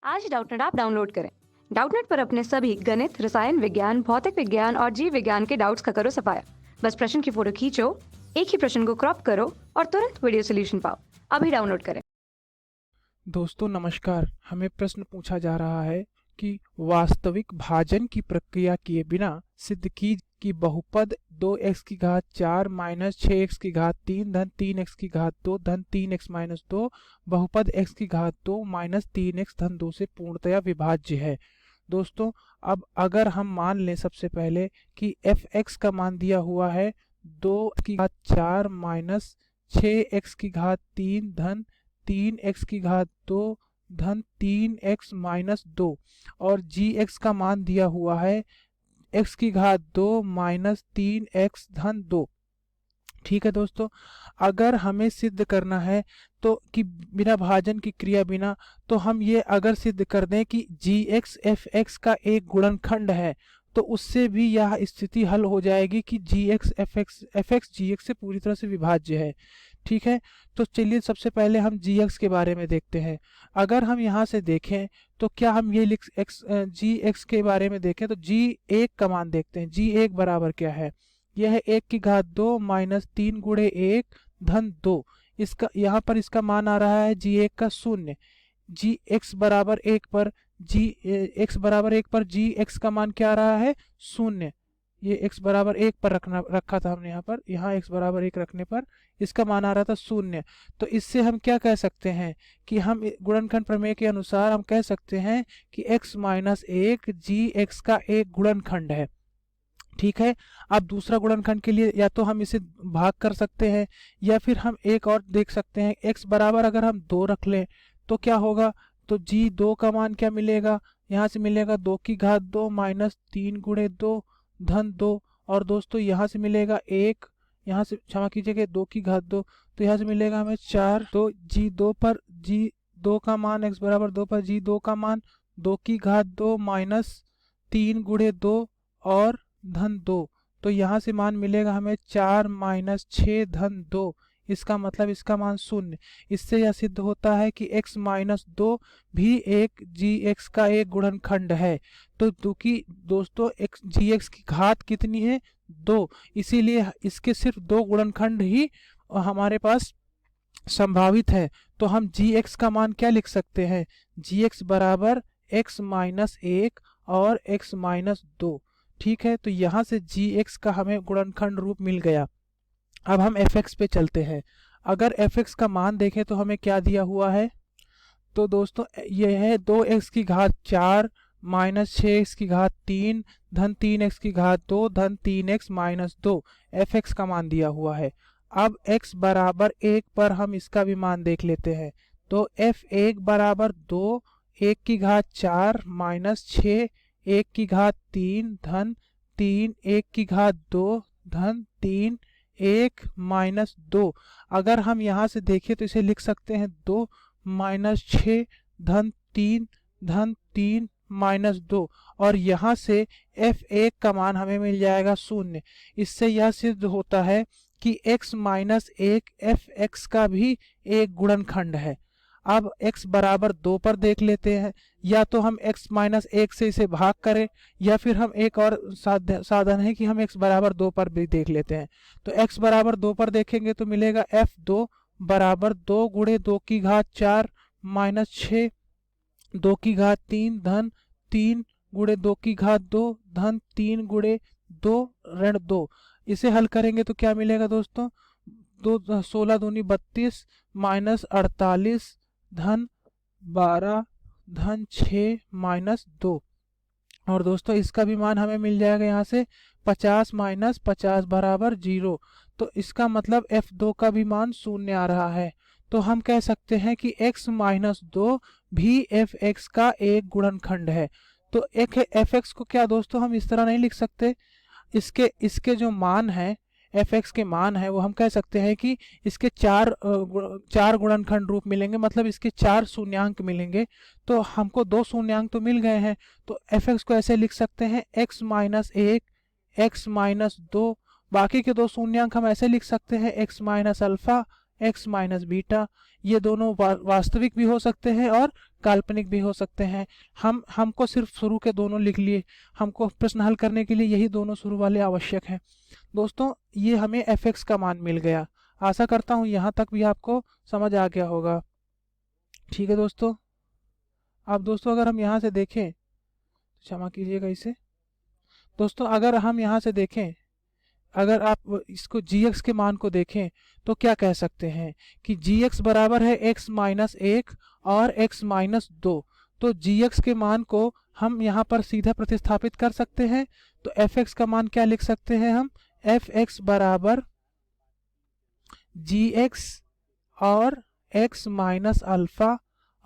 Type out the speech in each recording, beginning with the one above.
आज Doubtnut app download करें। Doubtnut पर अपने सभी गणित, रसायन विज्ञान, भौतिक विज्ञान और जीव विज्ञान के डाउट्स का करो सफाया। बस प्रश्न की फोटो खींचो, एक ही प्रश्न को क्रॉप करो और तुरंत वीडियो सोल्यूशन पाओ। अभी डाउनलोड करें। दोस्तों नमस्कार। हमें प्रश्न पूछा जा रहा है कि वास्तविक भाजन की प्रक्रिया किए बिना सिद्ध की कि बहुपद 2x की घात 4 माइनस 6x की घात 3 धन 3x की घात 2 धन 3x माइनस 2 बहुपद x की घात 2 माइनस 3x धन 2 से पूर्णतया विभाज्य है। दोस्तों अब अगर हम मान लें सबसे पहले कि fx का मान दिया हुआ है 2 की घात 4 माइनस 6x की घात 3 धन 3x की घात 2 धन 3x माइनस 2 और gx का मान दिया हुआ है x की घात 2 माइनस 3x धन 2। ठीक है दोस्तों, अगर हमें सिद्ध करना है तो कि बिना भाजन की क्रिया बिना, तो हम ये अगर सिद्ध कर दें कि gx fx का एक गुणनखंड है तो उससे भी यह स्थिति हल हो जाएगी कि gx fx gx से पूरी तरह से विभाज्य है। ठीक है, तो चलिए सबसे पहले हम gx के बारे में देखते हैं। अगर हम यहाँ से देखें तो क्या हम ये gx के बारे में देखें तो g1 का मान देखते हैं। g1 बराबर क्या है, यह है 1 की घात 2 माइनस 3 गुणे 1 धन 2। इसका यहाँ पर इसका मान आ रहा है g1 का 0। x बराबर 1 पर gx का मान क्या आ रहा है 0। ये x बराबर 1 पर रखा था हमने यहाँ x बराबर 1 रखने पर इसका मान आ रहा था 0। तो इससे हम क्या कह सकते हैं कि हम गुणनखंड प्रमेय के अनुसार हम कह सकते हैं कि x माइनस 1 gx का एक गुणनखंड है। ठीक है, अब दूसरा गुणनखंड के लिए या तो हम इसे भाग कर सकते हैं या फिर हम एक और देख सकते हैं। x बराबर अगर हम 2 रख लें तो क्या होगा, तो g2 का मान क्या मिलेगा, यहाँ से मिलेगा 2 की घात 2 माइनस 3 गुणे 2 धन 2। और दोस्तों यहाँ से मिलेगा 1, यहाँ से क्षमा कीजिएगा 2 की घात 2, तो यहाँ से मिलेगा हमें 4। तो g2 का मान x बराबर 2 पर g2 का मान 2 की घात 2 माइनस 3 गुणे 2 और धन 2। तो यहाँ से मान मिलेगा हमें 4 माइनस 6 धन 2। इसका मतलब इसका मान 0। इससे यह सिद्ध होता है कि x माइनस 2 भी एक gx का एक गुणनखंड है। तो क्योंकि दोस्तों gx की घात कितनी है 2, इसीलिए इसके सिर्फ 2 गुणनखंड ही हमारे पास संभावित है। तो हम gx का मान क्या लिख सकते हैं, gx बराबर x माइनस 1 और x माइनस 2। ठीक है, तो यहाँ से gx का हमें गुणनखंड रूप मिल गया। अब हम fx पे चलते हैं। अगर fx का मान देखें तो हमें क्या दिया हुआ है, तो दोस्तों यह है 2x की घात 4 माइनस 6x की घात 3 धन 3x की घात 2 धन 3x माइनस 2। fx का मान दिया हुआ है। अब x बराबर 1 पर हम इसका भी मान देख लेते हैं। तो f1 बराबर 2 1 की घात 4 माइनस 6 1 की घात 3 धन 3 1 की घात 2 धन 3 1 माइनस 2। अगर हम यहाँ से देखें तो इसे लिख सकते हैं 2 माइनस 6 धन 3 माइनस 2 और यहाँ से f1 का मान हमें मिल जाएगा 0। इससे यह सिद्ध होता है कि x माइनस 1 fx का भी एक गुणनखंड है। अब x बराबर 2 पर देख लेते हैं, या तो हम x माइनस 1 से इसे भाग करें या फिर हम एक और साधन है कि हम x बराबर 2 पर भी देख लेते हैं। तो x बराबर 2 पर देखेंगे तो मिलेगा f2 बराबर 2 गुणे 2 की घात 4 माइनस 6 2 की घात 3 धन 3 गुणे 2 की घात 2 धन 3 गुणे 2 ऋण 2। इसे हल करेंगे तो क्या मिलेगा दोस्तों, 16 दूनी 32 माइनस 48 धन 12 धन 6 माइनस 2। और दोस्तों इसका भी मान हमें मिल जाएगा यहाँ से 50 माइनस 50 बराबर 0। तो इसका मतलब f2 का भी मान 0 आ रहा है। तो हम कह सकते हैं कि x माइनस 2 भी fx का एक गुणनखंड है। तो एक fx को क्या दोस्तों हम इस तरह नहीं लिख सकते, इसके जो मान है fx के मान है वो हम कह सकते हैं कि इसके चार गुणनखंड रूप मिलेंगे, मतलब इसके 4 शून्यांक मिलेंगे। तो हमको 2 शून्यांक तो मिल गए हैं, तो fx को ऐसे लिख सकते हैं x माइनस 1 x माइनस 2। बाकी के 2 शून्यांक हम ऐसे लिख सकते हैं x minus alpha x minus beta. ये दोनों वास्तविक भी हो सकते हैं और काल्पनिक भी हो सकते हैं। हमको सिर्फ शुरू के दोनों लिख लिए, हमको प्रश्न हल करने के लिए यही दोनों शुरू वाले आवश्यक हैं। दोस्तों ये हमें fx का मान मिल गया। आशा करता हूँ यहाँ तक भी आपको समझ आ गया होगा। ठीक है दोस्तों, अब दोस्तों अगर हम यहाँ से देखें, क्षमा कीजिएगा इसे दोस्तों, अगर हम यहाँ से देखें, अगर आप इसको gx के मान को देखें तो क्या कह सकते हैं कि gx बराबर है x माइनस 1 और x माइनस 2। तो gx के मान को हम यहाँ पर सीधा प्रतिस्थापित कर सकते हैं। तो fx का मान क्या लिख सकते हैं हम, fx बराबर gx और x माइनस अल्फा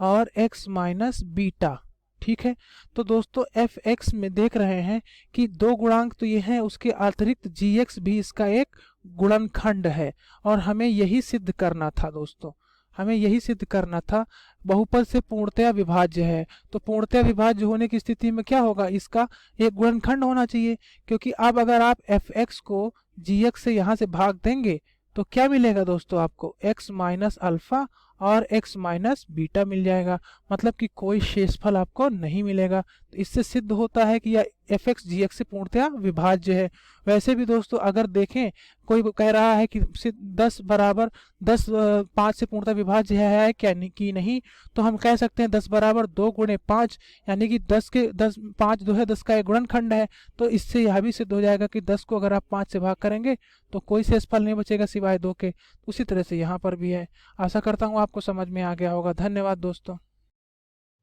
और x माइनस बीटा। ठीक है, तो दोस्तों fx में देख रहे हैं कि दो गुणांक तो ये हैं, उसके अतिरिक्त gx भी इसका एक गुणनखंड है और हमें यही सिद्ध करना था दोस्तों, हमें यही सिद्ध करना था। बहुपद से पूर्णतया विभाज्य है, तो पूर्णतया विभाज्य होने की स्थिति में क्या होगा, इसका एक गुणनखंड होना चाहिए। क्योंकि अब अगर आप fx को gx से यहाँ से भाग देंगे तो क्या मिलेगा दोस्तों, आपको x माइनस अल्फा और x माइनस बीटा मिल जाएगा, मतलब कि कोई शेषफल आपको नहीं मिलेगा। तो इससे सिद्ध होता है कि यह fx gx से पूर्णतया विभाज्य है। वैसे भी दोस्तों अगर देखें, कोई कह रहा है कि 10 बराबर 10 5 से पूर्णतः विभाज्य है क्या कि नहीं, तो हम कह सकते हैं 10 बराबर 2 गुणे 5, यानी कि 10 के 10 5 जो है 10 का एक गुणनखंड है। तो इससे यह भी सिद्ध हो जाएगा कि 10 को अगर आप 5 से भाग करेंगे तो कोई शेषफल नहीं बचेगा सिवाय 2 के। उसी तरह से यहाँ पर भी है। आशा करता हूँ आपको समझ में आ गया होगा। धन्यवाद दोस्तों।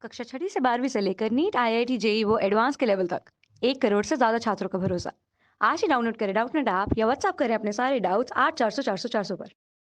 कक्षा 6वीं से 12वीं से लेकर नीट, IIT, JEE वो एडवांस के लेवल तक 1 करोड़ से ज़्यादा छात्रों का भरोसा। आज ही डाउनलोड करें डाउटनेट ऐप या व्हाट्सएप करें अपने सारे डाउट्स 8400 400 400 पर।